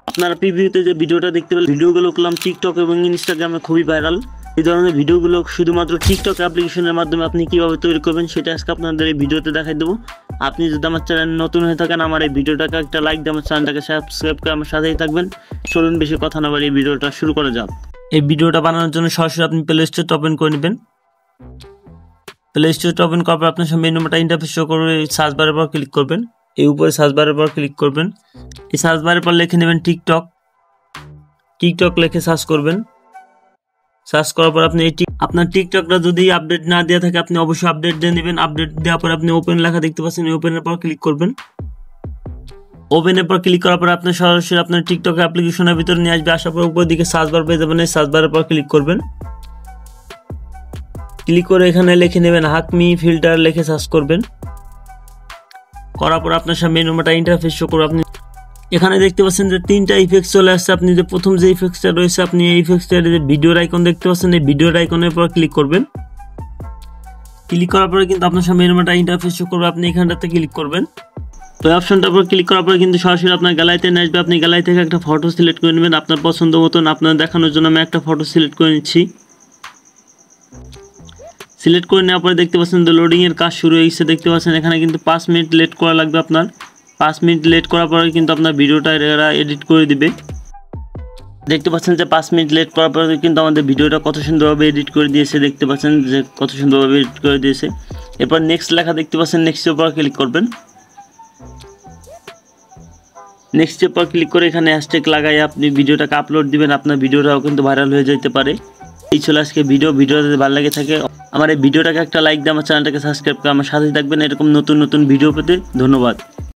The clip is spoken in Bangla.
আপনারা প্রিভিউতে যে ভিডিওটা দেখতে পেলেন, ভিডিওগুলো করলাম টিকটক এবং ইনস্টাগ্রামে খুবই ভাইরাল। এই ধরনের ভিডিওগুলো শুধুমাত্র টিকটক অ্যাপ্লিকেশনের মাধ্যমে আপনি কিভাবে তৈরি করবেন সেটা আজকে আপনাদের এই ভিডিওতে দেখাই দেবো। আপনি যদি আমার চ্যানেল নতুন হয়ে থাকেন, আমার এই ভিডিওটাকে একটা লাইক দিয়ে আমার চ্যানেলটাকে সাবস্ক্রাইব করে আমার সাথেই থাকবেন। চলুন বেশি কথা না বলে এই ভিডিওটা শুরু করা যাক। এই ভিডিওটা বানানোর জন্য সরাসরি আপনি প্লে স্টোর ওপেন করে নেবেন। প্লে স্টোর ওপেন করার পর আপনার সামনে এই নম্বরটা ইন্টারফেস শো করবে। সার্চ বারের পর ক্লিক করবেন, এই উপরে সার্চ বারের পর ক্লিক করবেন। এই সার্চ বারের পর লিখে নেবেন টিকটক। টিকটক লিখে সার্চ করবেন। সার্চ করার পর আপনি আপনার টিকটকটা যদি আপডেট না দেওয়া থাকে আপনি অবশ্যই আপডেট দিয়ে নেবেন। আপডেট দেওয়ার পর আপনি ওপেন লেখা দেখতে পাচ্ছেন, এই ওপেনের পর ক্লিক করবেন। ওপেনের পর ক্লিক করার পর আপনি সরাসরি আপনার টিকটক অ্যাপ্লিকেশনের ভিতরে নিয়ে আসবে। আসার পর উপর দিকে সার্চ বার পেয়ে যাবেন, এই সার্চ বারের পর ক্লিক করবেন। ক্লিক করে এখানে লিখে নেবেন হাকমি ফিল্টার, লিখে সার্চ করবেন। করার পর আপনার সামনে এই নম্বরটা ইন্টারফেস শো করবে। আপনি এখানে দেখতে পাচ্ছেন যে তিনটা ইফেক্ট চলে আসছে। আপনি যে প্রথম যে ইফেক্টটা রয়েছে, আপনি এই ইফেক্টটার যে ভিডিওর আইকন দেখতে পাচ্ছেন, এই ভিডিওর আইকনের পর ক্লিক করবেন। ক্লিক করার পরে কিন্তু আপনার সামনে এই নম্বরটা ইন্টারফেস শো করবে। আপনি এখানটাতে ক্লিক করবেন। তো অপশনটার উপর ক্লিক করার পরে কিন্তু সরাসরি আপনার গ্যালারিতে নিয়ে আসবে। আপনি গ্যালারি থেকে একটা ফটো সিলেক্ট করে নেবেন আপনার পছন্দ মতন। আপনার দেখানোর জন্য আমি একটা ফটো সিলেক্ট করে নিচ্ছি। সিলেক্ট করে নেওয়ার পরে দেখতে পাচ্ছেন যে লোডিংয়ের কাজ শুরু হয়ে গেছে। দেখতে পাচ্ছেন এখানে কিন্তু 5 মিনিট লেট করা লাগবে আপনার। 5 মিনিট লেট করার পরে কিন্তু আপনার ভিডিওটা এরা এডিট করে দিবে। দেখতে পাচ্ছেন যে 5 মিনিট লেট করার পরে কিন্তু আমাদের ভিডিওটা কত সুন্দরভাবে এডিট করে দিয়েছে। দেখতে পাচ্ছেন যে কত সুন্দরভাবে এডিট করে দিয়েছে। এরপর নেক্সট লেখা দেখতে পাচ্ছেন, নেক্সটের উপর ক্লিক করবেন। নেক্সটের পর ক্লিক করে এখানে হ্যাশট্যাগ লাগাই আপনি ভিডিওটাকে আপলোড দিবেন। আপনার ভিডিওটাও কিন্তু ভাইরাল হয়ে যেতে পারে। এই ছিল আজকে ভিডিওটা যদি ভালো লাগে থাকে আমার এই ভিডিওটাকে একটা লাইক দিয়ে আমার চ্যানেলটাকে সাবস্ক্রাইব করে আমার সাথে থাকবেন এরকম নতুন নতুন ভিডিও পেতে। ধন্যবাদ।